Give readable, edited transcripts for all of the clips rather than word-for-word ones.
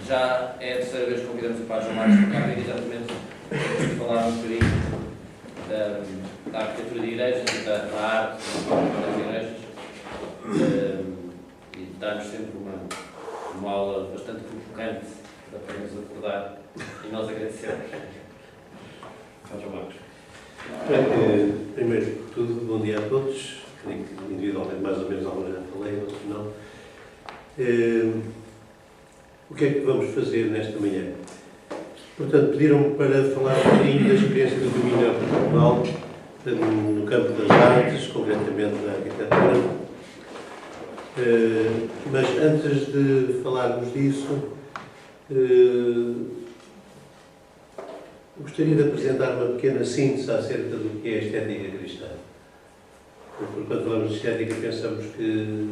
já é a terceira vez que convidamos o Padre João Marcos para cá, exatamente para falar um bocadinho da arquitetura de igrejas, da arte das igrejas, e dar-nos sempre uma aula bastante provocante para nos acordar, e nós agradecemos. Padre João Marcos. Primeiro de tudo, bom dia a todos. Creio que individualmente mais ou menos alguns já falei, outros não. O que é que vamos fazer nesta manhã? Portanto, pediram-me para falar um bocadinho da experiência do domínio cultural no campo das artes, concretamente da arquitetura. Mas antes de falarmos disso, gostaria de apresentar uma pequena síntese acerca do que é a estética cristã. Porque quando falamos de estética pensamos que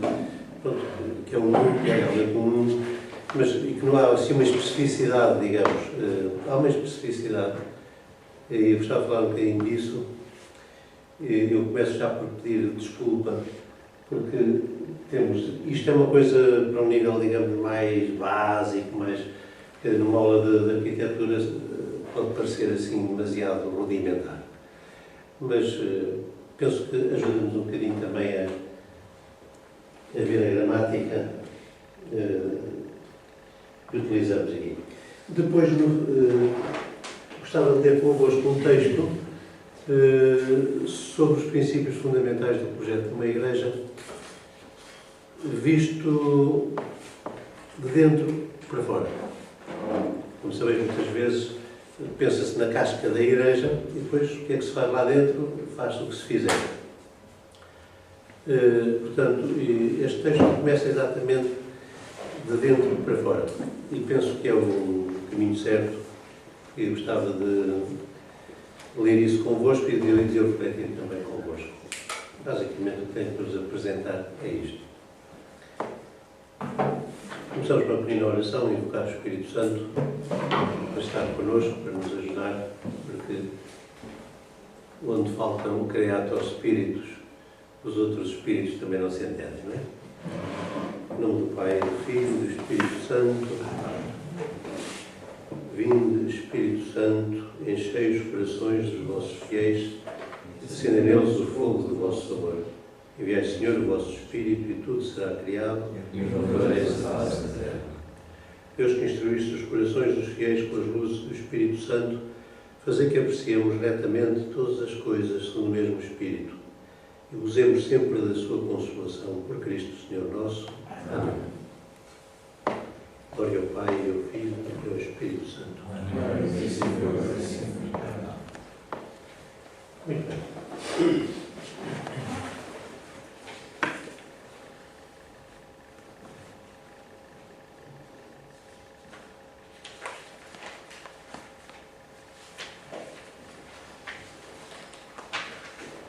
é um mundo, que é realmente um mundo, mas que não há assim uma especificidade, digamos. Há uma especificidade, e eu gostava de falar um bocadinho disso. Eu começo já por pedir desculpa, porque isto é uma coisa para um nível, digamos, mais básico, mais numa aula de arquitetura pode parecer assim demasiado rudimentar. Mas penso que ajuda-nos um bocadinho também a ver a gramática que utilizamos aqui. Depois, gostava de ler convosco um texto sobre os princípios fundamentais do projeto de uma igreja, visto de dentro para fora. Como sabeis, muitas vezes pensa-se na casca da igreja e depois o que é que se faz lá dentro? Faz-se o que se fizer. Portanto, este texto começa exatamente de dentro para fora. E penso que é o caminho certo. E gostava de ler isso convosco e de eu refletir também convosco. Basicamente, o que tenho para vos apresentar é isto. Começamos com uma pequena oração, invocar o Espírito Santo para estar connosco, para nos ajudar, porque onde faltam o Creator Espíritos, os outros Espíritos também não se entendem, não é? Em nome do Pai, do Filho e do Espírito Santo. Vinde, Espírito Santo, enchei os corações dos vossos fiéis, acendei neles o fogo do vosso amor. Enviai, Senhor, o vosso Espírito e tudo será criado e renovareis a face da terra. Deus, que instruíste os corações dos fiéis com as luzes do Espírito Santo, fazei que apreciemos retamente todas as coisas segundo o mesmo Espírito e gozemos sempre da sua consolação por Cristo, Senhor nosso. Amém. Glória ao Pai, e ao Filho e ao Espírito Santo. Muito bem.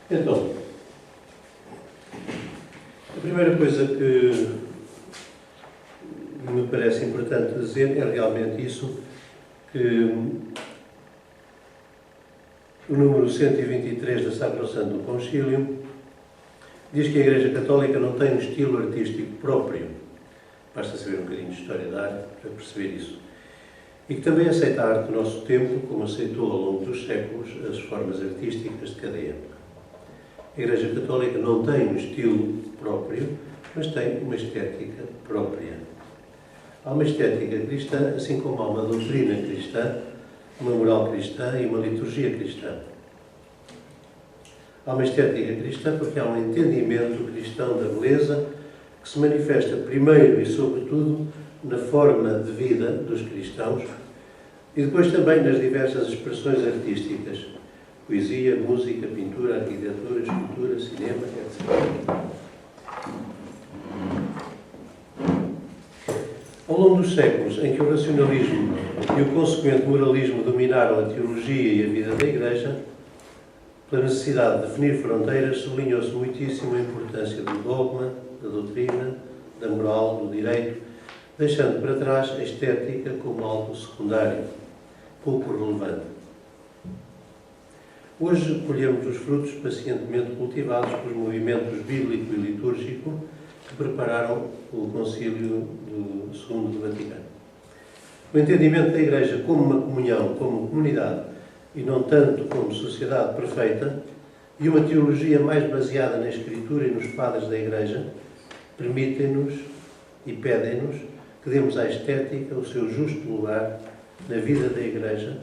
Então, a primeira coisa que me parece importante dizer é realmente isso, que o número 123 da Sacrosanto do Concílio diz que a Igreja Católica não tem um estilo artístico próprio. Basta saber um bocadinho de história da arte para perceber isso. E que também aceita a arte do nosso tempo, como aceitou ao longo dos séculos as formas artísticas de cada época. A Igreja Católica não tem um estilo próprio, mas tem uma estética própria. Há uma estética cristã, assim como há uma doutrina cristã, uma moral cristã e uma liturgia cristã. Há uma estética cristã porque há um entendimento cristão da beleza que se manifesta primeiro e sobretudo na forma de vida dos cristãos e depois também nas diversas expressões artísticas. Poesia, música, pintura, arquitetura, escultura, cinema, etc. Ao longo dos séculos em que o racionalismo e o consequente moralismo dominaram a teologia e a vida da Igreja, pela necessidade de definir fronteiras, sublinhou-se muitíssimo a importância do dogma, da doutrina, da moral, do direito, deixando para trás a estética como algo secundário, pouco relevante. Hoje colhemos os frutos pacientemente cultivados pelos movimentos bíblico e litúrgico que prepararam o Concílio do Segundo do Vaticano. O entendimento da Igreja como uma comunhão, como comunidade, e não tanto como sociedade perfeita, e uma teologia mais baseada na Escritura e nos padres da Igreja, permitem-nos e pedem-nos que demos à estética o seu justo lugar na vida da Igreja,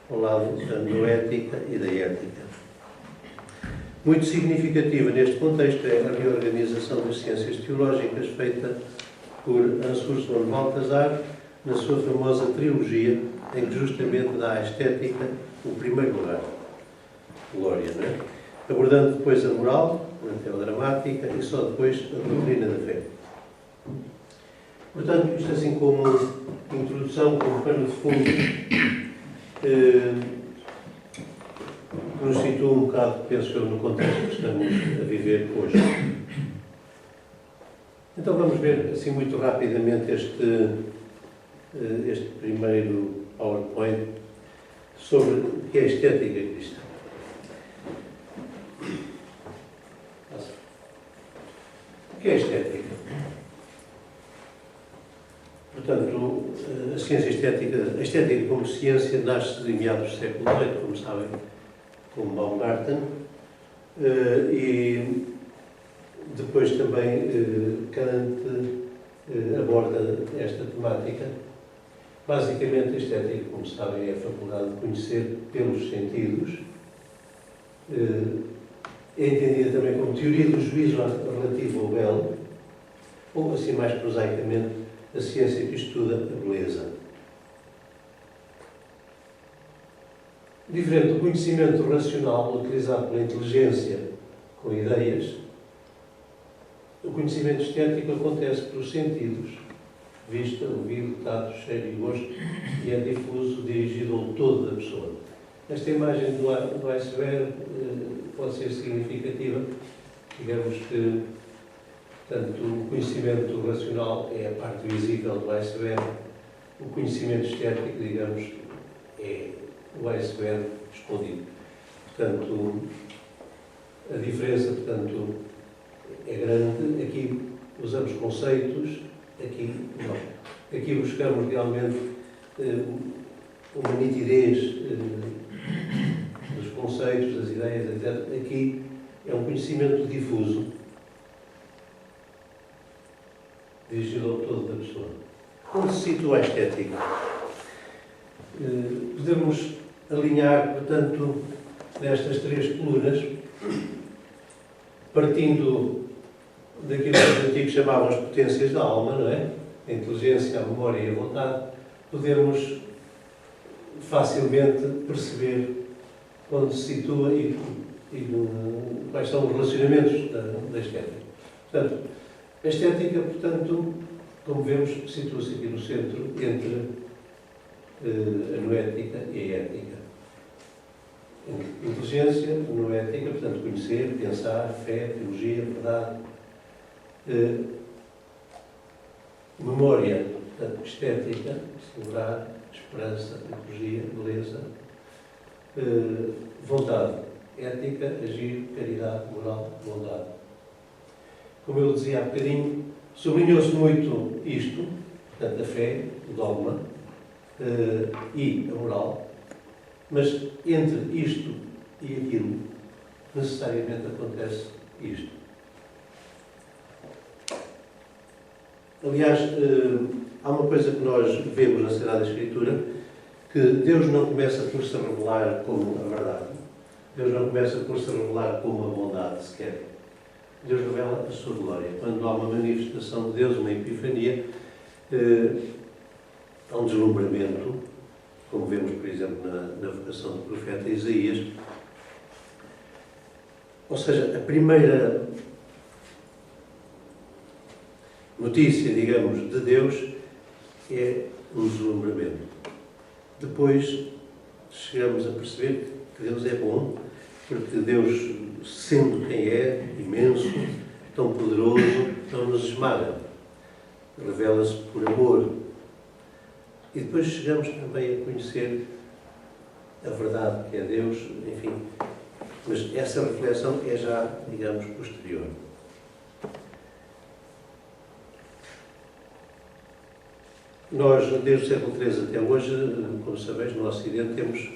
ao lado da noética e da ética. Muito significativa neste contexto é a reorganização das ciências teológicas feita por Ansurs von Balthasar na sua famosa trilogia, em que justamente dá à estética o primeiro lugar. Glória, não é? Abordando depois a moral, a teodramática e só depois a doutrina da fé. Portanto, isto assim como introdução, como pano de fundo, nos situa um bocado, penso eu, no contexto que estamos a viver hoje. Então vamos ver, assim muito rapidamente, este primeiro PowerPoint sobre o que é a estética cristã. O que é a estética? Portanto, a ciência estética, a estética como ciência nasce em meados do século XVIII, como sabem, com Baumgarten, e depois também Kant aborda esta temática. Basicamente, a estética, como sabem, é a faculdade de conhecer pelos sentidos, é entendida também como teoria do juízo relativo ao belo, ou, assim mais prosaicamente, a ciência que estuda a beleza. Diferente do conhecimento racional utilizado pela inteligência com ideias, o conhecimento estético acontece pelos sentidos, vista, ouvido, tato, cheiro e gosto, e é difuso, dirigido ao todo da pessoa. Esta imagem do iceberg pode ser significativa. Digamos que, portanto, o conhecimento racional é a parte visível do iceberg, o conhecimento estético, digamos, é o iceberg escondido. Portanto, a diferença, portanto, é grande. Aqui usamos conceitos, aqui não. Aqui buscamos realmente uma nitidez dos conceitos, das ideias, etc. Aqui é um conhecimento difuso, dirigido ao todo da pessoa. Onde se situa a estética? Podemos alinhar, portanto, nestas três colunas, partindo daquilo que os antigos chamavam as potências da alma, não é? A inteligência, a memória e a vontade, podemos facilmente perceber onde se situa e quais são os relacionamentos da estética. Portanto, a estética, portanto, como vemos, situa-se aqui no centro entre a noética e a ética. Inteligência, noética, portanto, conhecer, pensar, fé, teologia, verdade. Memória, portanto, estética, celebrar, esperança, ecologia, beleza. Vontade, ética, agir, caridade, moral, bondade. Como eu dizia há bocadinho, sublinhou-se muito isto, portanto, a fé, o dogma e a moral, mas entre isto e aquilo, necessariamente acontece isto. Aliás, há uma coisa que nós vemos na Sagrada Escritura, que Deus não começa por se revelar como a verdade. Deus não começa por se revelar como a bondade sequer. Deus revela a sua glória. Quando há uma manifestação de Deus, uma epifania, há um deslumbramento, como vemos, por exemplo, na vocação do profeta Isaías. Ou seja, a primeira notícia, digamos, de Deus é um deslumbramento. Depois chegamos a perceber que Deus é bom, porque Deus, sendo quem é, imenso, tão poderoso, não nos esmaga. Revela-se por amor. E depois chegamos também a conhecer a verdade que é Deus, enfim. Mas essa reflexão é já, digamos, posterior. Nós, desde o século XIII até hoje, como sabeis, no Ocidente temos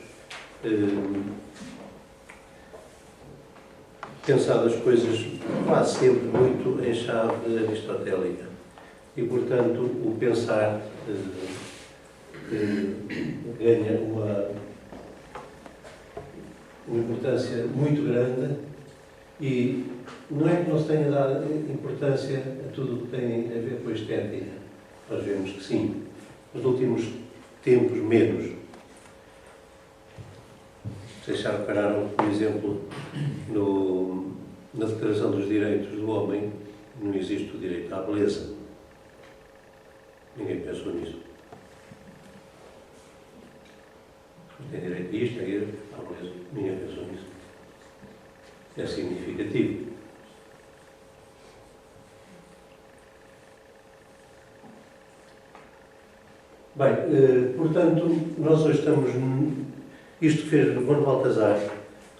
pensado as coisas quase sempre muito em chave aristotélica. E, portanto, o pensar ganha uma importância muito grande e não é que não se tenha dado importância a tudo o que tem a ver com a estética. Nós vemos que sim. Nos últimos tempos, menos. Vocês já repararam, por exemplo, na Declaração dos Direitos do Homem, não existe o direito à beleza. Ninguém pensou nisso. Tem direito a isto, tem direito à beleza. Ninguém pensou nisso. É significativo. Bem, portanto, nós hoje estamos... Isto fez Gomes Baltazar,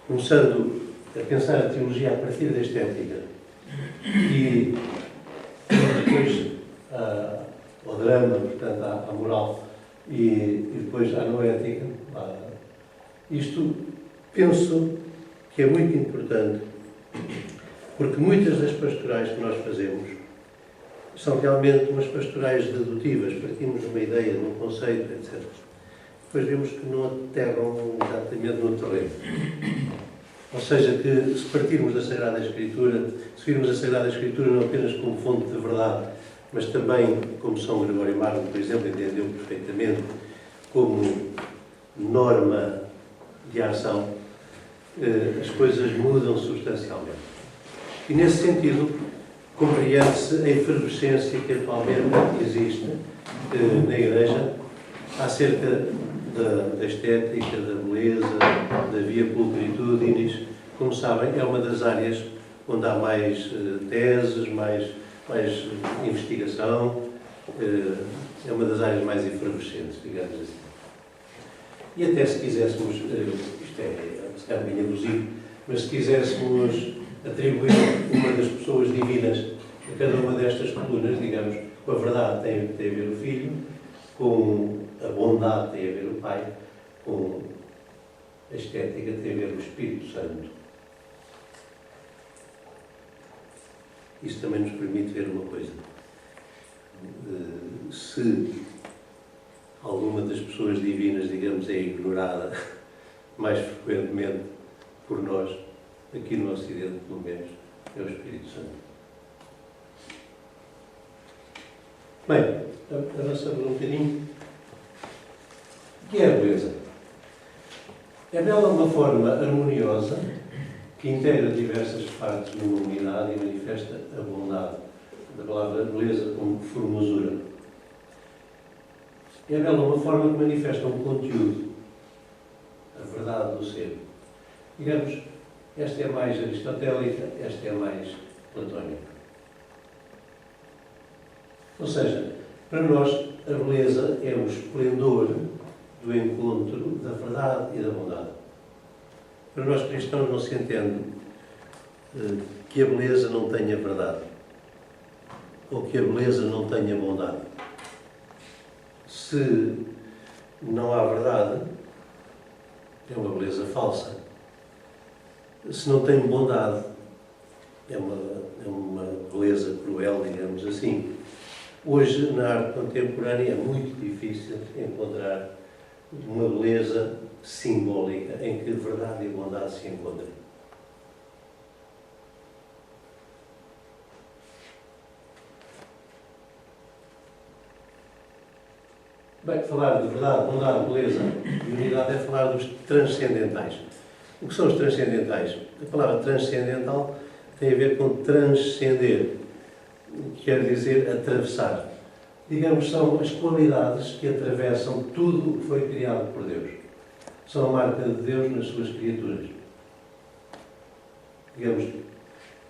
começando a pensar a teologia a partir da estética e depois ao drama, portanto, à moral e depois à noética. Isto penso que é muito importante porque muitas das pastorais que nós fazemos são realmente umas pastorais dedutivas, partimos de uma ideia, de um conceito, etc. Depois vemos que não aterram exatamente no terreno. Ou seja, que se partirmos da Sagrada Escritura, se virmos a Sagrada Escritura não apenas como fonte de verdade, mas também, como São Gregório Magno, por exemplo, entendeu perfeitamente, como norma de ação, as coisas mudam substancialmente. E, nesse sentido, compreende-se a efervescência que atualmente existe na Igreja acerca da estética, da beleza, da via pulchritudinis. Como sabem, é uma das áreas onde há mais teses, mais investigação, é uma das áreas mais efervescentes, digamos assim. E até se quiséssemos, isto se calhar bem abusivo, mas se quiséssemos atribuir uma das pessoas divinas a cada uma destas colunas, digamos, com a verdade tem a ver o Filho, com a bondade tem a ver o Pai, com a estética tem a ver o Espírito Santo. Isso também nos permite ver uma coisa. Se alguma das pessoas divinas, digamos, é ignorada mais frequentemente por nós, aqui no Ocidente, pelo menos, é o Espírito Santo. Bem, avançamos um bocadinho. O que é a beleza? É bela uma forma harmoniosa que integra diversas partes numa unidade e manifesta a bondade da palavra beleza como formosura. É bela uma forma que manifesta um conteúdo, a verdade do ser. Digamos, esta é mais aristotélica, esta é mais platónica. Ou seja, para nós, a beleza é o esplendor do encontro da verdade e da bondade. Para nós cristãos não se entende que a beleza não tenha verdade ou que a beleza não tenha bondade. Se não há verdade, é uma beleza falsa. Se não tem bondade, é uma beleza cruel, digamos assim. Hoje, na arte contemporânea, é muito difícil encontrar uma beleza simbólica em que verdade e bondade se encontrem. Bem, falar de verdade, bondade, beleza e unidade é falar dos transcendentais. O que são os transcendentais? A palavra transcendental tem a ver com transcender, quer dizer atravessar. Digamos, são as qualidades que atravessam tudo o que foi criado por Deus. São a marca de Deus nas suas criaturas. Digamos,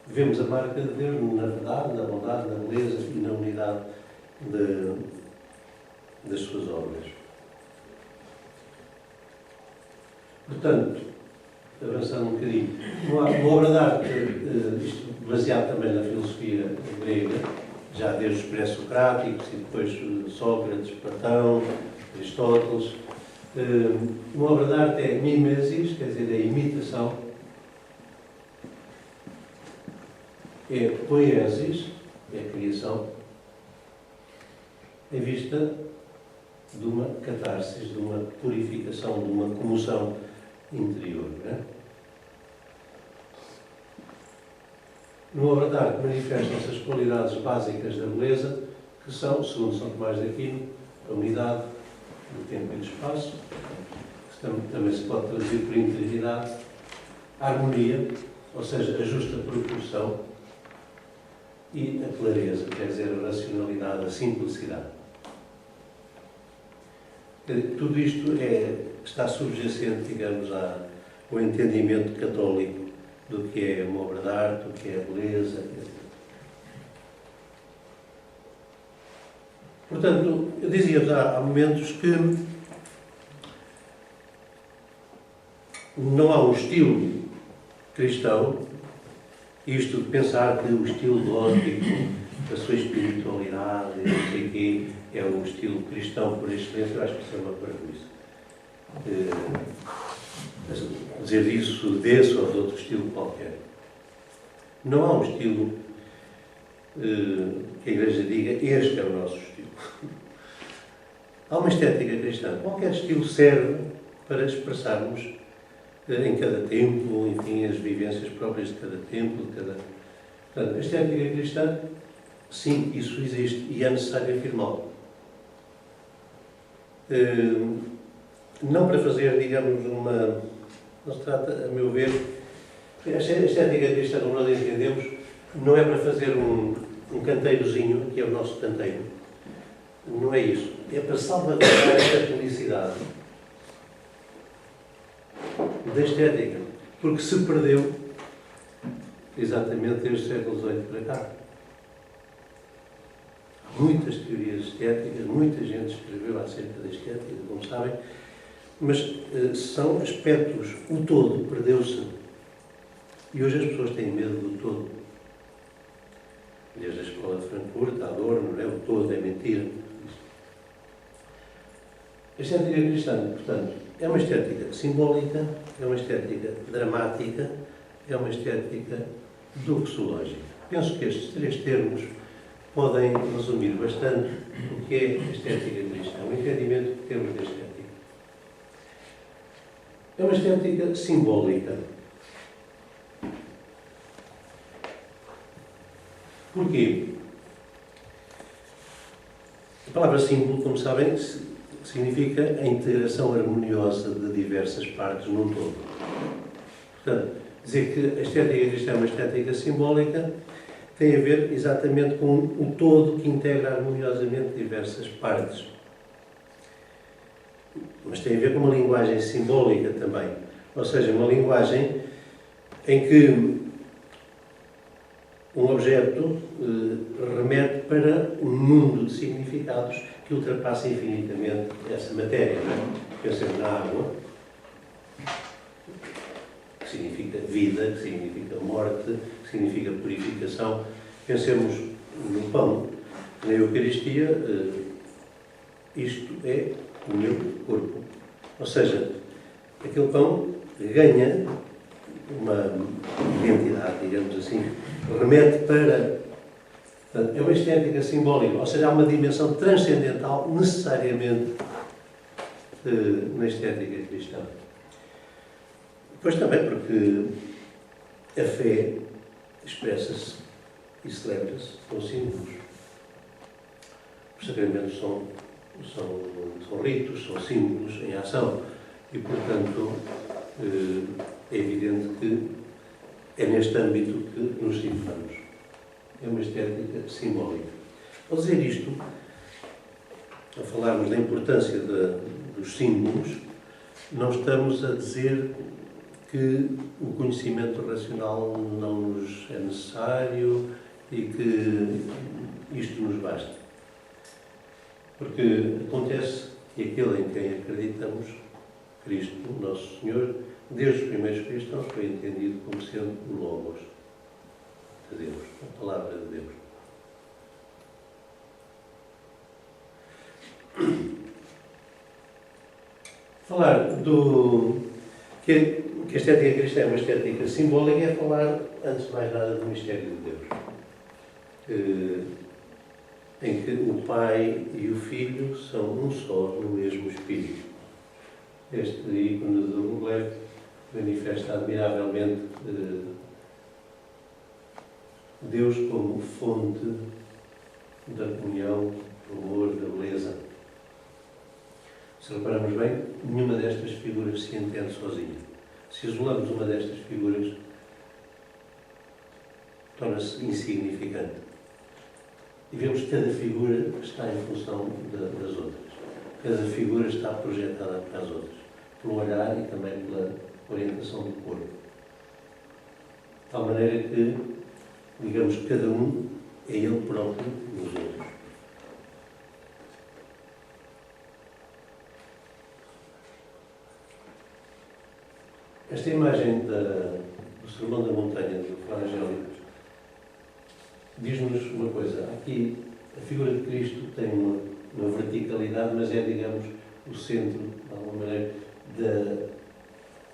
vemos a marca de Deus na verdade, na bondade, na beleza e na unidade das suas obras. Portanto, avançando um bocadinho, uma obra de arte, isto baseado também na filosofia grega, já desde os pré-socráticos e depois Sócrates, Platão, Aristóteles. Uma obra de arte é mimesis, quer dizer, é imitação. É poiesis, é criação, em vista de uma catarsis, de uma purificação, de uma comoção interior. Não é? Numa obra de arte manifestam-se as qualidades básicas da beleza, que são, segundo São Tomás de Aquino, a unidade do tempo e do espaço, que também se pode traduzir por integridade, a harmonia, ou seja, a justa proporção, e a clareza, quer dizer, a racionalidade, a simplicidade. Tudo isto está subjacente, digamos, ao entendimento católico do que é uma obra de arte, do que é a beleza, etc. Portanto, eu dizia-vos há momentos que não há um estilo cristão, isto de pensar que o estilo gótico, a sua espiritualidade, não sei o quê, é o estilo cristão por excelência, eu acho que isso é uma parvoíce. Dizer isso desse ou de outro estilo qualquer. Não há um estilo que a Igreja diga, este é o nosso estilo. Há uma estética cristã. Qualquer estilo serve para expressarmos em cada templo, enfim, as vivências próprias de cada templo, de cada... Portanto, a estética cristã, sim, isso existe e é necessário afirmá-lo. Não para fazer, digamos, uma... Não se trata, a meu ver, a estética cristã, como nós entendemos, não é para fazer um canteirozinho, que é o nosso canteiro. Não é isso. É para salvaguardar esta felicidade da estética. Porque se perdeu exatamente desde o século XVIII para cá. Há muitas teorias estéticas, muita gente escreveu acerca da estética, como sabem, mas são aspectos. O todo perdeu-se. E hoje as pessoas têm medo do todo. Desde a escola de Frankfurt, a Adorno, não é? O todo é mentira. A estética cristã, portanto, é uma estética simbólica, é uma estética dramática, é uma estética doxológica. Penso que estes três termos podem resumir bastante o que é a estética cristã, o entendimento que temos da estética. É uma estética simbólica. Porquê? A palavra símbolo, como sabem, significa a integração harmoniosa de diversas partes num todo. Portanto, dizer que a estética cristã é uma estética simbólica tem a ver exatamente com o todo que integra harmoniosamente diversas partes. Mas tem a ver com uma linguagem simbólica também. Ou seja, uma linguagem em que um objeto remete para um mundo de significados que ultrapassa infinitamente essa matéria. Não é? Pensemos na água, que significa vida, que significa morte, que significa purificação. Pensemos no pão, na Eucaristia, isto é o meu corpo. Ou seja, aquele pão ganha uma identidade, digamos assim, remete para... Portanto, é uma estética simbólica, ou seja, há uma dimensão transcendental necessariamente na estética cristã. Depois também porque a fé expressa-se e celebra-se com símbolos. Os sacramentos são ritos, são símbolos em ação e, portanto, é evidente que é neste âmbito que nos situamos. É uma estética simbólica. Ao dizer isto, a falarmos da importância dos símbolos, não estamos a dizer que o conhecimento racional não nos é necessário e que isto nos basta. Porque acontece que aquele em quem acreditamos, Cristo, Nosso Senhor, desde os primeiros cristãos, foi entendido como sendo o Logos de Deus, a Palavra de Deus. Falar que a estética cristã é uma estética simbólica é falar, antes de mais nada, do mistério de Deus. Em que o Pai e o Filho são um só no mesmo Espírito. Este ícone do Gleb manifesta admiravelmente Deus como fonte da comunhão, do amor, da beleza. Se reparamos bem, nenhuma destas figuras se entende sozinha. Se isolamos uma destas figuras, torna-se insignificante. E vemos que cada figura está em função das outras. Cada figura está projetada para as outras, pelo olhar e também pela orientação do corpo. De tal maneira que, digamos, cada um é ele próprio nos outros. Esta imagem do Sermão da Montanha, do Evangelho, diz-nos uma coisa. Aqui, a figura de Cristo tem uma verticalidade, mas é, digamos, o centro, de alguma maneira,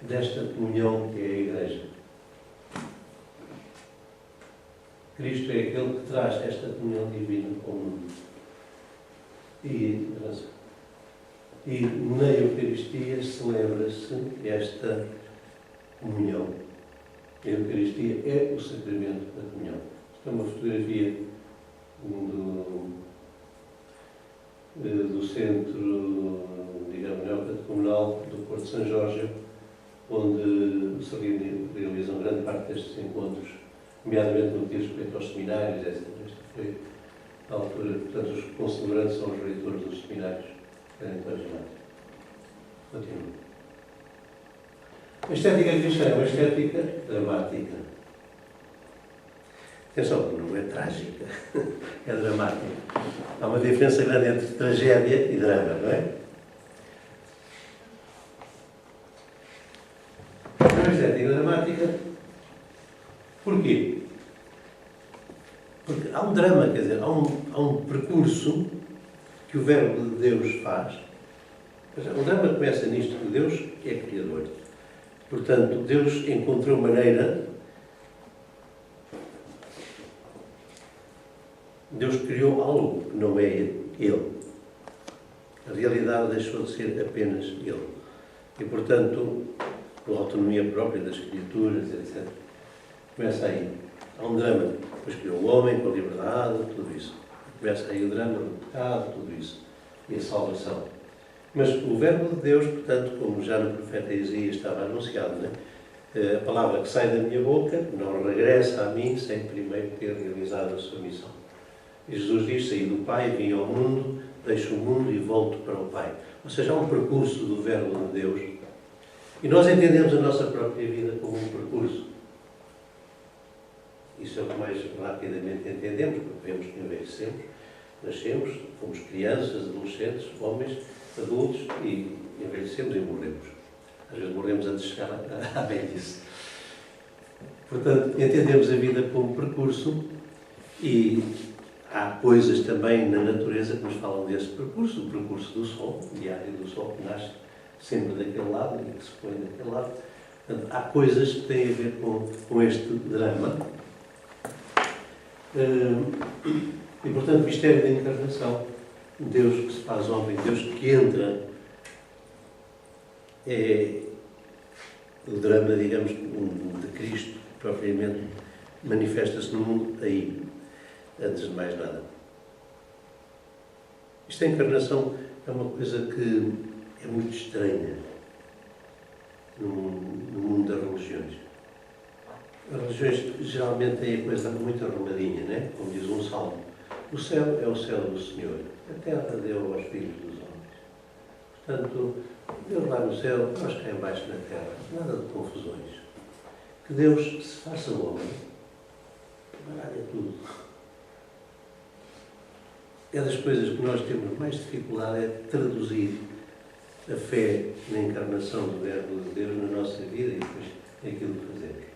desta comunhão que é a Igreja. Cristo é aquele que traz esta comunhão divina ao mundo. E na Eucaristia celebra-se esta comunhão. A Eucaristia é o sacramento da comunhão. Isto é uma fotografia do centro, digamos, neocatecumenal do Porto de São Jorge, onde se realizam grande parte destes encontros, nomeadamente no que diz respeito aos seminários, etc. Esta foi a altura, portanto, os concelebrantes são os reitores dos seminários que querem paginar. Continua. A estética cristã é uma estética dramática. Atenção, não é trágica, é dramática. Há uma diferença grande entre tragédia e drama, não é? É uma estética dramática. Porquê? Porque há um drama, quer dizer, há um percurso que o Verbo de Deus faz. O drama começa nisto, que Deus é Criador. Portanto, Deus encontrou maneira. Deus criou algo que não é Ele. A realidade deixou de ser apenas Ele. E, portanto, com a autonomia própria das criaturas, etc. Começa aí. Há um drama. Depois criou o homem com a liberdade, tudo isso. Começa aí o drama do pecado, tudo isso. E a salvação. Mas o Verbo de Deus, portanto, como já no profeta Isaías estava anunciado, né? A palavra que sai da minha boca não regressa a mim sem primeiro ter realizado a sua missão. E Jesus diz, saí do Pai, vim ao mundo, deixo o mundo e volto para o Pai. Ou seja, há um percurso do Verbo de Deus. E nós entendemos a nossa própria vida como um percurso. Isso é o que mais rapidamente entendemos, porque vemos que envelhecemos, nascemos, fomos crianças, adolescentes, homens, adultos e envelhecemos e morremos. Às vezes morremos antes de chegar à velhice. Portanto, entendemos a vida como percurso e há coisas também na natureza que nos falam desse percurso, o percurso do Sol, o diário do Sol, que nasce sempre daquele lado e que se põe daquele lado. Portanto, há coisas que têm a ver com este drama. E, portanto, o mistério da encarnação, Deus que se faz homem, Deus que entra, é o drama, digamos, de Cristo, propriamente, manifesta-se no mundo aí, antes de mais nada. Esta encarnação é uma coisa que é muito estranha no mundo das religiões. As religiões geralmente têm a coisa muito arrumadinha, né? Como diz um salmo. O céu é o céu do Senhor, a terra deu aos filhos dos homens. Portanto, Deus lá no céu, nós cá embaixo na terra, nada de confusões. Que Deus se faça homem, é tudo. É das coisas que nós temos mais dificuldade, é traduzir a fé na encarnação do Verbo de Deus na nossa vida e depois aquilo que fazemos.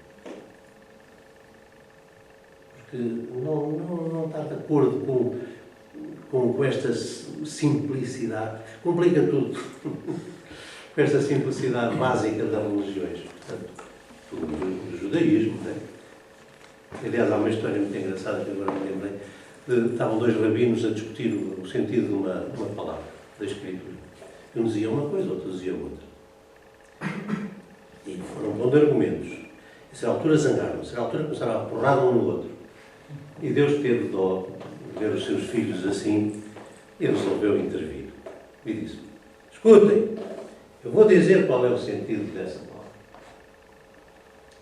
Porque não está de acordo com com esta simplicidade, complica tudo, com esta simplicidade básica das religiões, portanto, do judaísmo, não é? Aliás, há uma história muito engraçada que agora me lembrei, estavam dois rabinos a discutir o sentido de uma palavra da Escritura. Um dizia uma coisa, outro dizia outra. E foram pondo argumentos. A certa altura zangaram-se, a certa altura começaram a porrar um no outro. E Deus teve dó de ver os seus filhos assim e resolveu intervir. E disse: escutem, eu vou dizer qual é o sentido dessa palavra.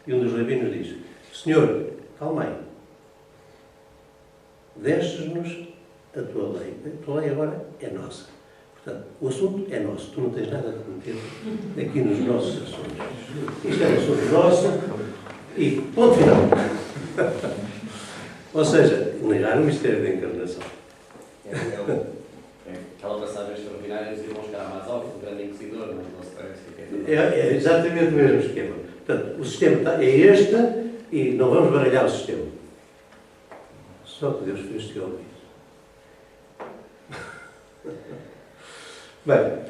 E um dos rabinos diz: Senhor, calma aí. Destes-nos a tua lei. A tua lei agora é nossa. Portanto, o assunto é nosso. Tu não tens nada a meter aqui nos nossos assuntos. Isto é um assunto nosso e ponto final. Ou seja, negar o mistério da encarnação. Aquela passagem extraordinária, os irmãos Karamazov, o grande inquisidor, não se parece que é exatamente o mesmo esquema. Portanto, o sistema é este e não vamos baralhar o sistema. Só que Deus fez-te homem. Bem,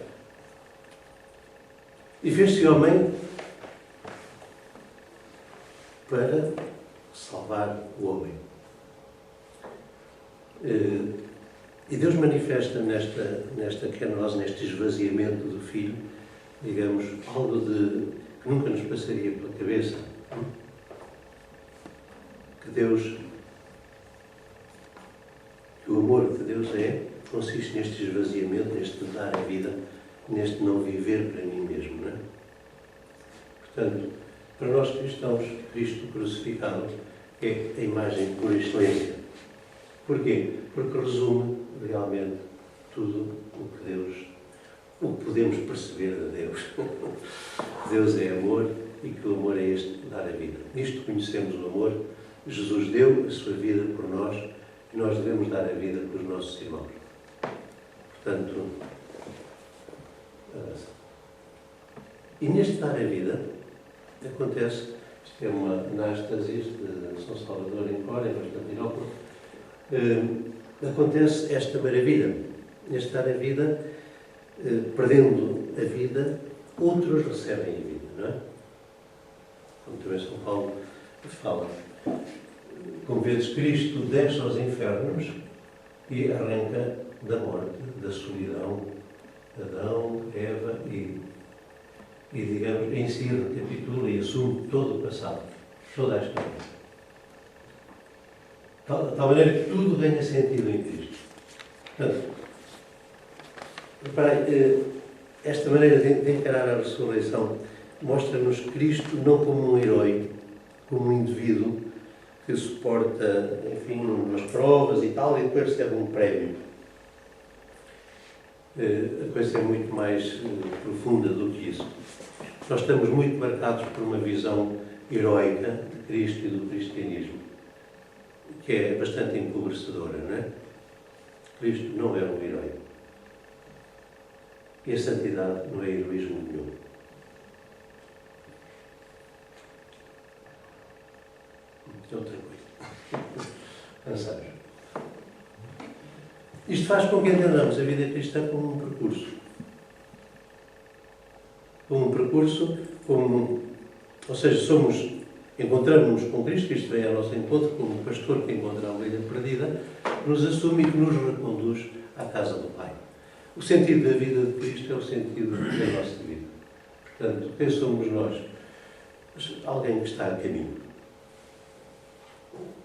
e fez-se homem para salvar o homem. E Deus manifesta nesta kenosis, neste esvaziamento do Filho, digamos, algo que nunca nos passaria pela cabeça. Que o amor de Deus consiste neste esvaziamento, neste dar a vida, neste não viver para mim mesmo, não é? Portanto, para nós cristãos, Cristo crucificado é a imagem por excelência. Porquê? Porque resume realmente tudo o que podemos perceber de Deus. Deus é amor e que o amor é este de dar a vida. Nisto conhecemos o amor. Jesus deu a sua vida por nós e nós devemos dar a vida pelos nossos irmãos. Portanto, e neste dar a vida acontece, isto é uma anástasis de São Salvador em Cora, em Constantinopla, acontece esta maravilha. Neste dar a vida, perdendo a vida, outros recebem a vida, não é? Como também São Paulo fala. Como vedes, Cristo desce aos infernos e arranca da morte, da solidão, Adão, Eva e digamos, em si recapitula e assume todo o passado, toda a história. De tal maneira que tudo ganha sentido em Cristo. Portanto, reparem, esta maneira de encarar a ressurreição mostra-nos Cristo não como um herói, como um indivíduo que suporta, enfim, umas provas e tal, e depois recebe um prémio. A coisa é muito mais profunda do que isso. Nós estamos muito marcados por uma visão heroica de Cristo e do cristianismo, que é bastante empobrecedora, não é? Cristo não é um herói. E a santidade não é heroísmo nenhum. Estou tranquilo. Cansados. Isto faz com que entendamos a vida cristã como um percurso. Como um percurso, ou seja, encontramos-nos com Cristo, Cristo vem ao nosso encontro, como um pastor que encontra a ovelha perdida, que nos assume e que nos reconduz à casa do Pai. O sentido da vida de Cristo é o sentido da nossa vida. Portanto, quem somos nós? Alguém que está a caminho.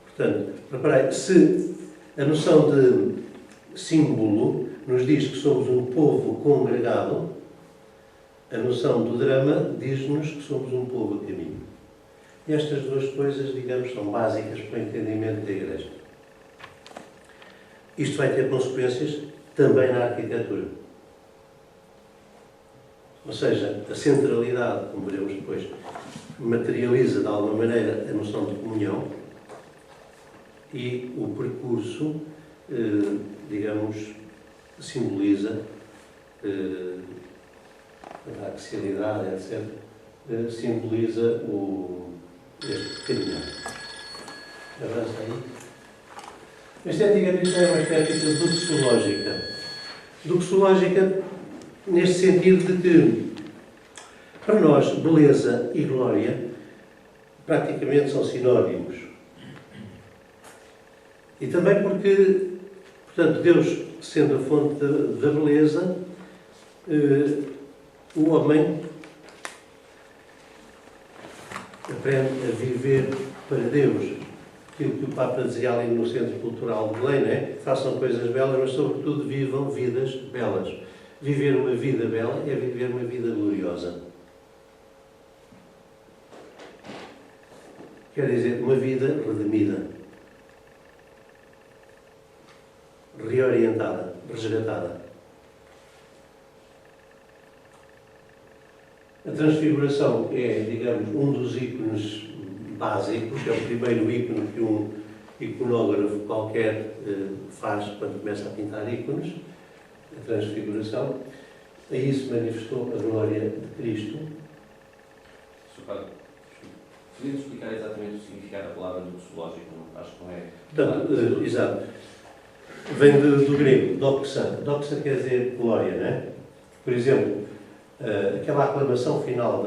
Portanto, reparem, se a noção de símbolo nos diz que somos um povo congregado, a noção do drama diz-nos que somos um povo a caminho. E estas duas coisas, digamos, são básicas para o entendimento da Igreja. Isto vai ter consequências também na arquitetura. Ou seja, a centralidade, como veremos depois, materializa de alguma maneira a noção de comunhão e o percurso, digamos, simboliza a axialidade, etc., simboliza este caminhar. Avança aí. A estética cristã é uma estética doxológica. Doxológica neste sentido de que, para nós, beleza e glória praticamente são sinónimos. E também porque, portanto, Deus sendo a fonte da beleza, o homem aprende a viver para Deus. Aquilo que o Papa dizia ali no Centro Cultural de Belém, né? Façam coisas belas, mas sobretudo vivam vidas belas. Viver uma vida bela é viver uma vida gloriosa. Quer dizer, uma vida redimida, reorientada, resgatada. A transfiguração é, digamos, um dos ícones básicos, é o primeiro ícone que um iconógrafo qualquer faz quando começa a pintar ícones, a transfiguração. Aí se manifestou a glória de Cristo. Podia explicar exatamente o significado da palavra doxológico? Acho que não é. Portanto, exato. Vem do grego, doxa. Doxa quer dizer glória, não é? Por exemplo, aquela aclamação final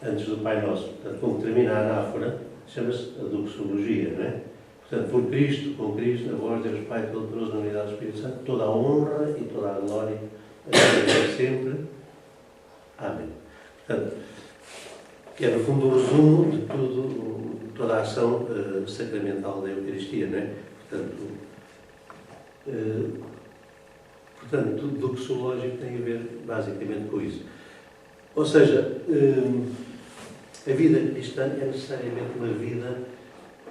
antes do Pai Nosso, portanto, como termina a anáfora, chama-se a doxologia, não é? Portanto, por Cristo, com Cristo, na voz de Deus Pai Todo-Poderoso, na unidade do Espírito Santo, toda a honra e toda a glória, a sempre. Amém. Portanto, que é, no fundo, o resumo de toda a ação sacramental da Eucaristia, não é? Portanto, doxológico tem a ver, basicamente, com isso. Ou seja, a vida cristã é necessariamente uma vida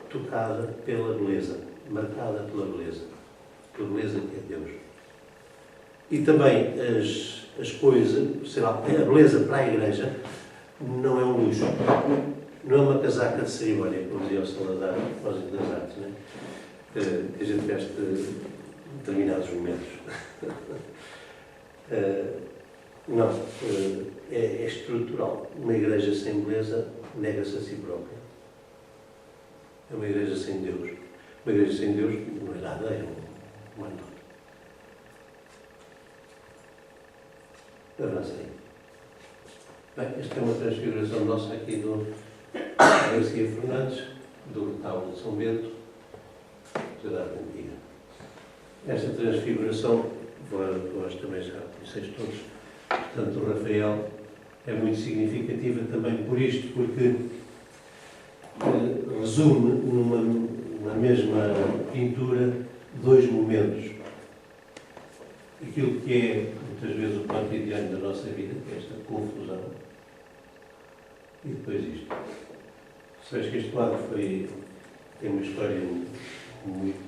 tocada pela beleza, marcada pela beleza que é Deus. E também as coisas, sei lá, a beleza para a Igreja não é um luxo, não é uma casaca de cerimónia, como dizia o Salazar, a propósito das artes, não é? Que a gente veste em determinados momentos. Não, é estrutural. Uma igreja sem beleza nega-se a si própria. É uma igreja sem Deus. Uma igreja sem Deus não é nada, é um anão. Avancei. Bem, esta é uma transfiguração nossa aqui do Garcia Fernandes, do retábulo de São Bento, da Idade Antiga. Esta transfiguração, vós também já conheceis todos, portanto, o Rafael é muito significativa também por isto, porque resume numa mesma pintura dois momentos. Aquilo que é, muitas vezes, o cotidiano da nossa vida, que é esta confusão, e depois isto. Sabes que este quadro tem uma história muito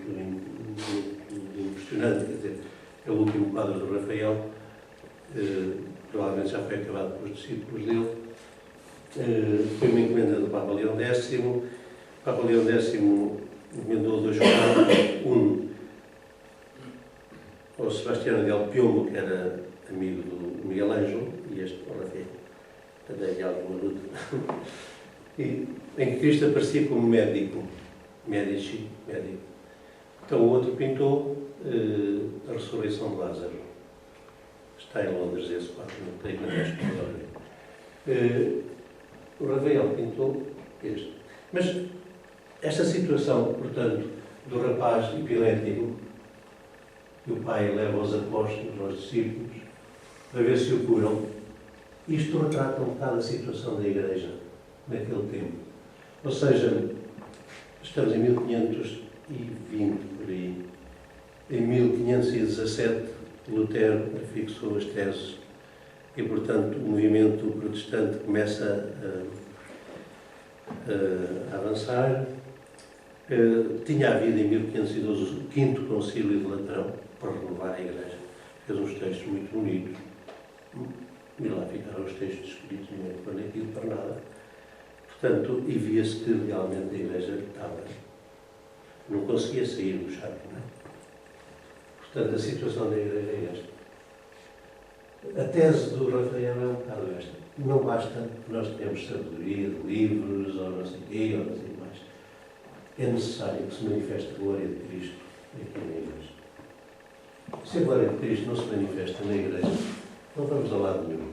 impressionante, quer dizer, é o último quadro do Rafael, provavelmente já foi acabado pelos discípulos dele. Foi uma encomenda do Papa Leão X. O Papa Leão X encomendou dois quadros, um ao Sebastiano del Piombo, que era amigo do Miguel Ângelo, e este ao Rafael. Andei alguma luta. Em que Cristo aparecia como médico. Médico. Então o outro pintou a ressurreição de Lázaro. Está em Londres esse quadro, não tem na o Rafael pintou este. Mas esta situação, portanto, do rapaz epilético, que o pai leva aos apóstolos, aos discípulos, para ver se o curam, isto retrata um bocado a situação da Igreja naquele tempo. Ou seja, estamos em 1520, por aí. Em 1517, Lutero fixou as teses e, portanto, o movimento protestante começa a avançar. Tinha havido em 1512 o quinto concílio de Latrão, para renovar a Igreja. Fez uns textos muito bonitos. E lá ficaram os textos escritos, ninguém foi naquilo para nada. Portanto, e via-se que realmente a Igreja não conseguia sair do charco, não é? Portanto, a situação da Igreja é esta. A tese do Rafael é um bocado esta. Não basta que nós tenhamos sabedoria de livros, ou não sei o quê, ou não sei o que mais. É necessário que se manifeste a glória de Cristo aqui na igreja. Se a glória de Cristo não se manifesta na igreja, não vamos a lado nenhum.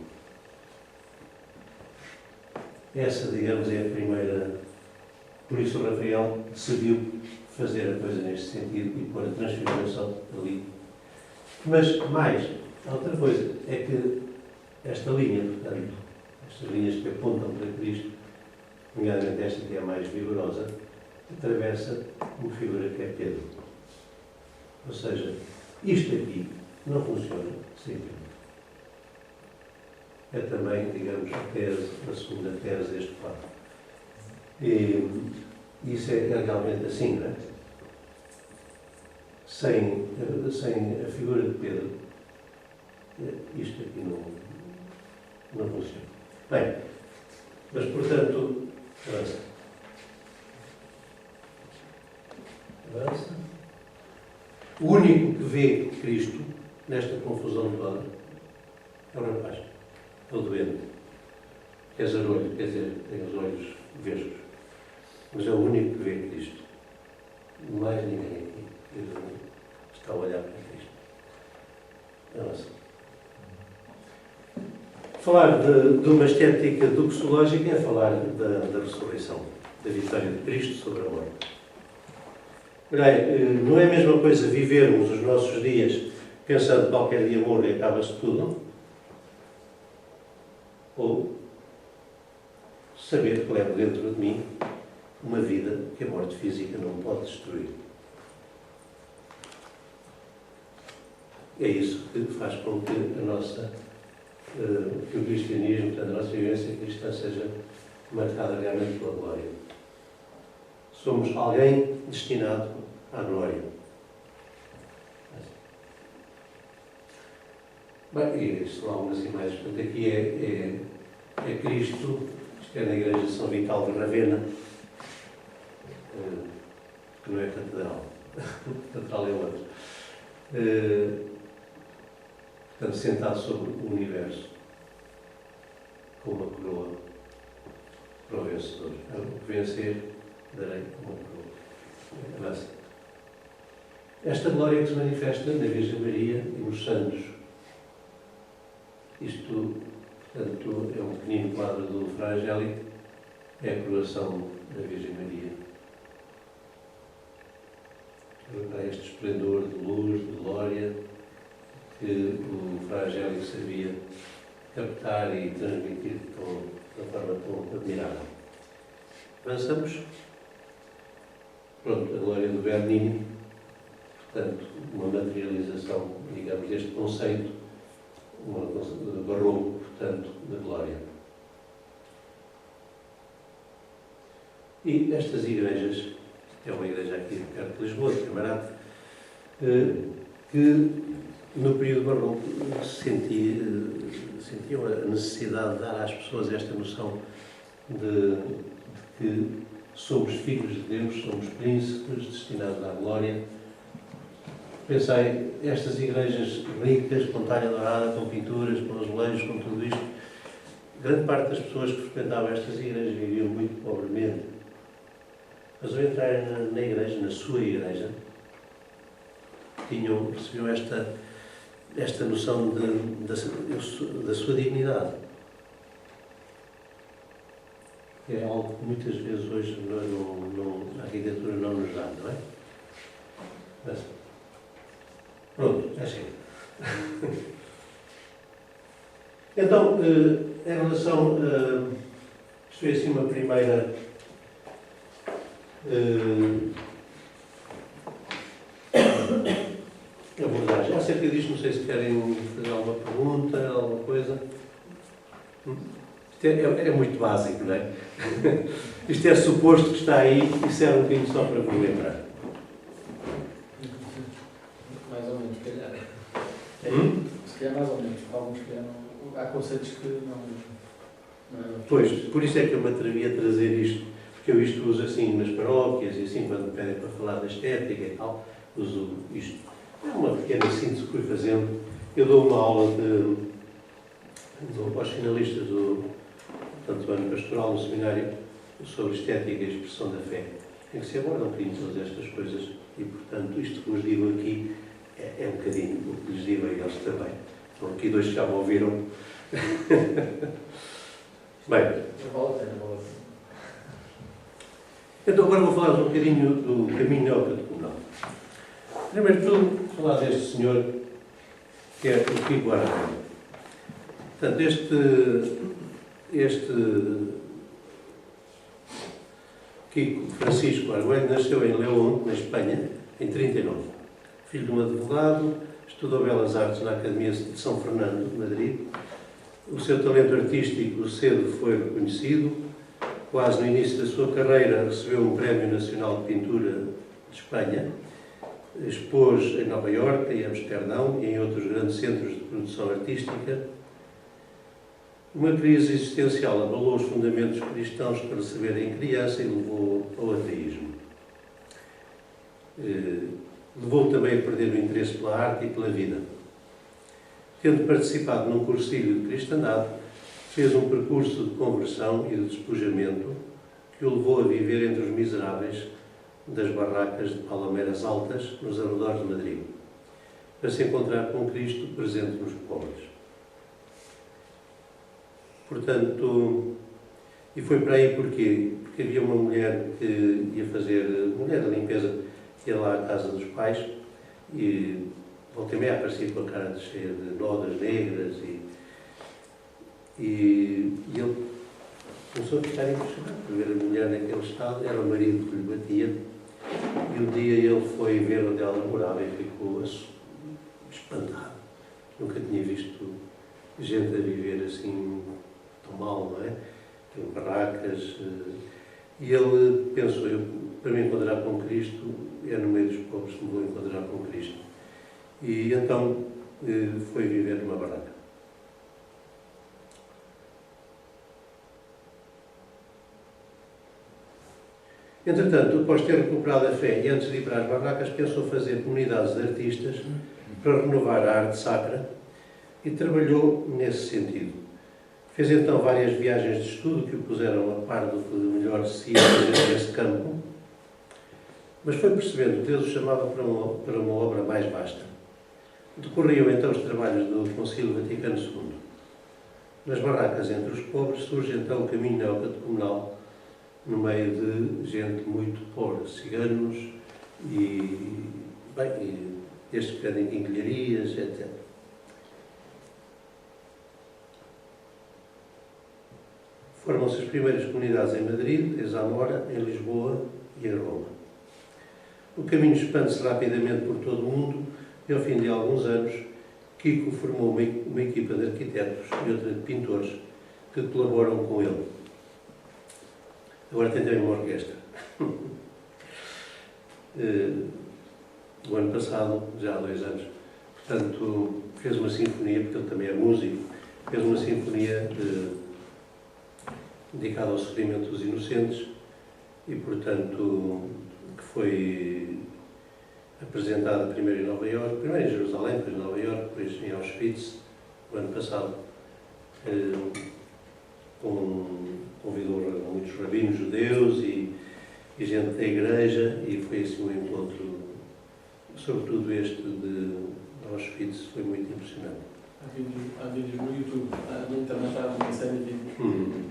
Essa, digamos, é a primeira. Por isso o Rafael decidiu fazer a coisa neste sentido e pôr a transfiguração ali. Mas, mais, a outra coisa é que esta linha, portanto, estas linhas que apontam para Cristo, nomeadamente esta que é a mais vigorosa, atravessa uma figura que é Pedro. Ou seja, isto aqui não funciona sem Pedro. É também, digamos, a segunda tese deste quadro. E isso é realmente assim, não é? Sem a figura de Pedro, isto aqui não funciona. Bem, mas portanto, avança. Avança. O único que vê Cristo nesta confusão toda é o rapaz, é o doente, que é zarolho, quer dizer, tem os olhos vesgos, mas é o único que vê Cristo. Mais ninguém aqui está a olhar para Cristo. Avança. Falar de uma estética doxológica é falar da ressurreição, da vitória de Cristo sobre a morte. Não é a mesma coisa vivermos os nossos dias pensando que qualquer dia morro e acaba-se tudo, ou saber que levo dentro de mim uma vida que a morte física não pode destruir. É isso que faz com que que o cristianismo, portanto, a nossa vivência cristã seja marcada realmente pela glória. Somos alguém destinado à glória. Bem, e isto há algumas imagens. Portanto, aqui é Cristo, isto é na igreja de São Vital de Ravena, que não é catedral. Catedral é outra. Portanto, sentado sobre o universo, com uma coroa para o vencedor. O vencer, darei uma coroa. Avança. Esta glória que se manifesta na Virgem Maria e nos santos. Isto, portanto, é um pequenino quadro do Fra Angélico, é a coroação da Virgem Maria. Há este esplendor de luz, de glória, que o Fra Angélico sabia captar e transmitir de uma forma tão admirável. Avançamos. Pronto, a glória do Bernini, portanto, uma materialização, digamos, deste conceito, barroco, portanto, de glória. E estas igrejas, é uma igreja aqui perto de Lisboa, de Camarate, que no período barroco sentiam a necessidade de dar às pessoas esta noção de que somos filhos de Deus, somos príncipes destinados à glória. Pensei, estas igrejas ricas, com talha dourada, com pinturas, com azulejos, com tudo isto, grande parte das pessoas que frequentavam estas igrejas viviam muito pobremente. Mas ao entrarem na igreja, na sua igreja, recebiam esta noção da sua dignidade. É algo que muitas vezes hoje a arquitetura não nos dá, não é? Mas, pronto, já chega. Então, em relação isto foi assim uma primeira abordagem. Acerca disto, não sei se querem fazer alguma pergunta, alguma coisa. Isto é muito básico, não é? Isto é suposto que está aí e serve um bocadinho só para vos lembrar. Mais ou menos, se calhar. Se calhar mais ou menos. Alguns que não... Há conceitos que não Pois, por isso é que eu me atrevi a trazer isto. Porque eu isto uso assim nas paróquias e assim, quando me pedem para falar da estética e tal, uso isto. É uma pequena síntese que fui fazendo. Eu dou uma aula aos finalistas do ano pastoral no seminário sobre estética e expressão da fé, em que se abordam um bocadinho todas estas coisas E, portanto, isto que vos digo aqui é um bocadinho o que lhes digo a eles também. Estão aqui dois que já me ouviram. Bem, Vale a pena, vale a pena. então agora vou falar um bocadinho do caminho neocatecumenal. Primeiro de tudo, falar deste senhor, que é o Kiko Aragão. Portanto, este Kiko Francisco Aragão nasceu em León, na Espanha, em 39. Filho de um advogado, estudou Belas Artes na Academia de São Fernando, de Madrid. O seu talento artístico cedo foi reconhecido. Quase no início da sua carreira recebeu um Prémio Nacional de Pintura de Espanha. Expôs em Nova Iorque, em Amsterdão e em outros grandes centros de produção artística. Uma crise existencial abalou os fundamentos cristãos que recebera em criança e levou ao ateísmo. Levou também a perder o interesse pela arte e pela vida. Tendo participado num cursilho de cristandade, fez um percurso de conversão e de despojamento que o levou a viver entre os miseráveis das barracas de Palameiras Altas, nos arredores de Madrid, para se encontrar com Cristo presente nos pobres. Portanto, e foi para aí porquê? Porque havia uma mulher que ia fazer, mulher da limpeza, que ia lá à casa dos pais e volta e meia aparecia com a cara cheia de nodas negras e ele começou a ficar impressionado por ver a mulher naquele estado. Era o marido que lhe batia e um dia ele foi ver onde ela morava e ficou espantado. Nunca tinha visto gente a viver assim tão mal, não é? Em barracas. E ele pensou, para me encontrar com Cristo, é no meio dos pobres que me vou encontrar com Cristo. E então foi viver numa barraca. Entretanto, após ter recuperado a fé e antes de ir para as barracas, pensou fazer comunidades de artistas para renovar a arte sacra e trabalhou nesse sentido. Fez então várias viagens de estudo que o puseram a par do que melhor se ia fazer nesse campo, mas foi percebendo que Deus o chamava para uma obra mais vasta. Decorriam então os trabalhos do Concílio Vaticano II. Nas barracas entre os pobres surge então o caminho neocatecumenal no meio de gente muito pobre, ciganos e estes que vendem quinquilharias, etc. Formam-se as primeiras comunidades em Madrid, em Zamora, em Lisboa e em Roma. O caminho expande-se rapidamente por todo o mundo e, ao fim de alguns anos, Kiko formou uma equipa de arquitetos e outra de pintores que colaboram com ele. Agora tem também uma orquestra. O ano passado, já há 2 anos, portanto, fez uma sinfonia, porque ele também é músico, fez uma sinfonia dedicada ao sofrimento dos inocentes e, portanto, que foi apresentada primeiro em Nova Iorque, primeiro em Jerusalém, depois em Nova Iorque, depois em Auschwitz, o ano passado. Convidou muitos rabinos judeus e gente da igreja e foi assim um encontro, sobretudo este de Auschwitz, foi muito impressionante. Há vídeos no YouTube, na internet há uma série de vídeos.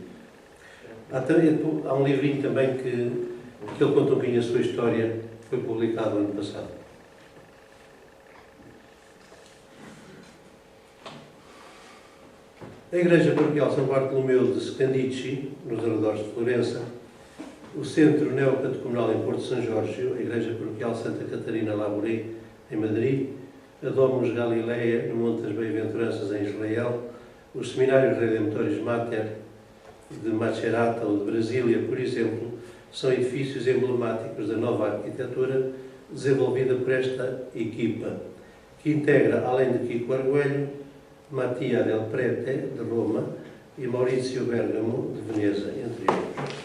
Há um livrinho também que ele conta um bocadinho a sua história, foi publicado no ano passado. A Igreja Paroquial São Bartolomeu de Scandici, nos arredores de Florença, o Centro Neocatecumenal em Porto São Jorge, a Igreja Paroquial Santa Catarina Labouré, em Madrid, a Domus Galileia, no Monte das Bem-aventuranças, em Israel, os Seminários Redemptoris Mater de Macerata ou de Brasília, por exemplo, são edifícios emblemáticos da nova arquitetura desenvolvida por esta equipa, que integra, além de Kiko Arguello, Mattia del Prete, de Roma, e Maurizio Bergamo, de Veneza, entre outros.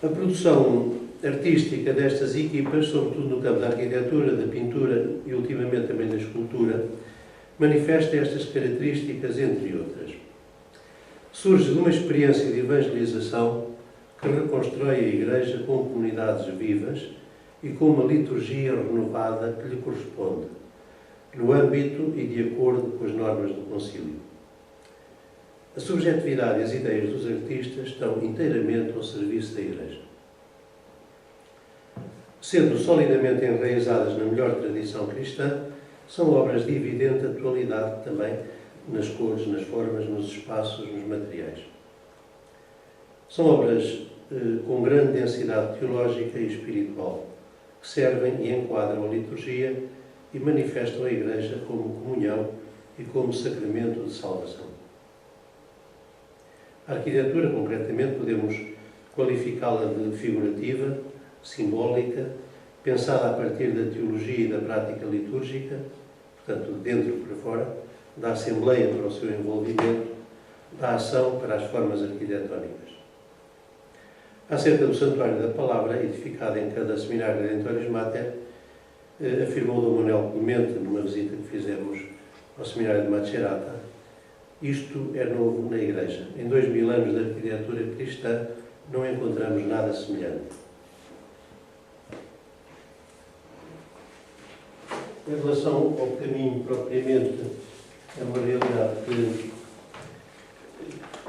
A produção artística destas equipas, sobretudo no campo da arquitetura, da pintura e, ultimamente, também da escultura, manifesta estas características, entre outras. Surge de uma experiência de evangelização que reconstrói a Igreja com comunidades vivas e com uma liturgia renovada que lhe corresponde, no âmbito e de acordo com as normas do Concílio. A subjetividade e as ideias dos artistas estão inteiramente ao serviço da Igreja. Sendo solidamente enraizadas na melhor tradição cristã, são obras de evidente atualidade também nas cores, nas formas, nos espaços, nos materiais. São obras com grande densidade teológica e espiritual, que servem e enquadram a liturgia e manifestam a Igreja como comunhão e como sacramento de salvação. A arquitetura, concretamente, podemos qualificá-la de figurativa, simbólica, pensada a partir da teologia e da prática litúrgica, portanto, de dentro para fora, da Assembleia para o seu envolvimento, da ação para as formas arquitetónicas. Acerca do Santuário da Palavra, edificado em cada seminário de Redentoris Mater, afirmou Dom Manuel Clemente, numa visita que fizemos ao seminário de Macerata, isto é novo na Igreja. Em 2000 anos de arquitetura cristã, não encontramos nada semelhante. Em relação ao caminho propriamente, é uma realidade que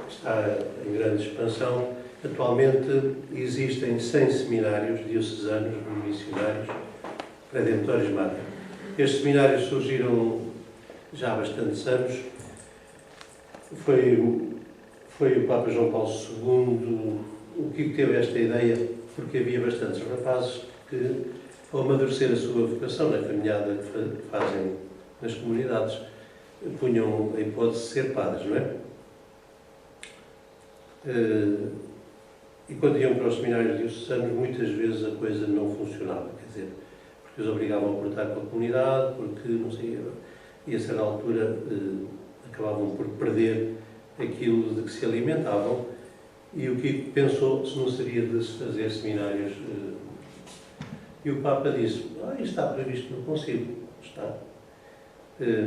está em grande expansão. Atualmente existem 100 seminários diocesanos, missionários, Redentoris Mater. Estes seminários surgiram já há bastantes anos. Foi o Papa João Paulo II o que teve esta ideia, porque havia bastantes rapazes que, ao amadurecer a sua vocação na caminhada que fazem nas comunidades, punham a hipótese de ser padres, não é? E quando iam para os seminários diocesanos, muitas vezes a coisa não funcionava, quer dizer, porque os obrigavam a cortar com a comunidade, porque, não sei, e a certa altura acabavam por perder aquilo de que se alimentavam, e o que pensou se não seria de se fazer seminários. E o Papa disse, isto está previsto no Concílio, está.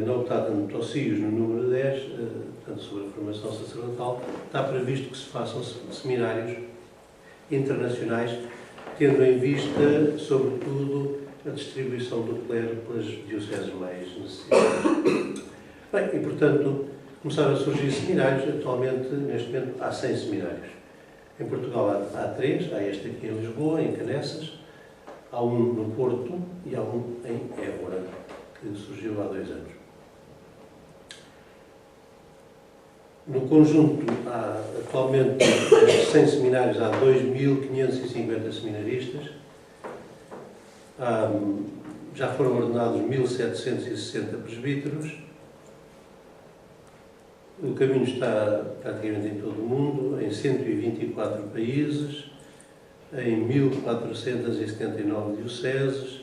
Na Optata Notocios, no número 10, portanto, sobre a formação sacerdotal, está previsto que se façam seminários internacionais, tendo em vista, sobretudo, a distribuição do clero pelas dioceses mais necessitadas. Bem, e, portanto, começaram a surgir seminários. Atualmente, neste momento, há 100 seminários. Em Portugal há 3, há este aqui em Lisboa, em Canessas, há um no Porto e há um em Évora, que surgiu há 2 anos. No conjunto, há atualmente 100 seminários, há 2.550 seminaristas, já foram ordenados 1.760 presbíteros. O caminho está praticamente em todo o mundo, em 124 países, em 1.479 dioceses,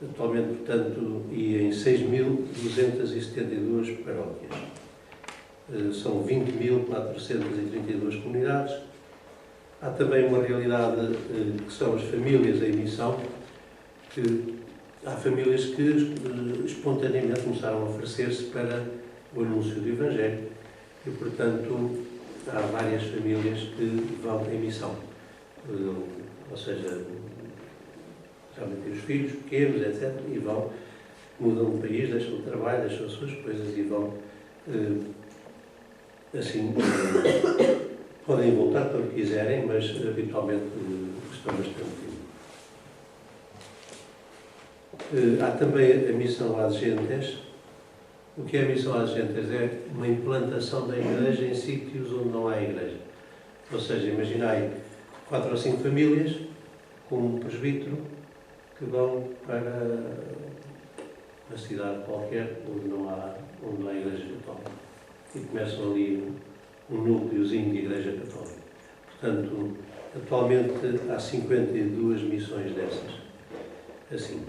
atualmente, portanto, e em 6.272 paróquias. São 20.432 comunidades. Há também uma realidade que são as famílias em missão, que há famílias que espontaneamente começaram a oferecer-se para o anúncio do Evangelho e, portanto, há várias famílias que vão em missão. Ou seja, realmente têm os filhos pequenos, etc., e vão, mudam de país, deixam o trabalho, deixam as suas coisas e vão, assim, podem voltar quando quiserem, mas habitualmente estão bastante tempo. Há também a missão às gentes. O que é a missão às gentes? É uma implantação da Igreja em sítios onde não há Igreja. Ou seja, imaginai 4 ou 5 famílias com um presbítero que vão para uma cidade qualquer onde não há Igreja Católica. E começam ali um núcleozinho de Igreja Católica. Portanto, atualmente há 52 missões dessas. Assim.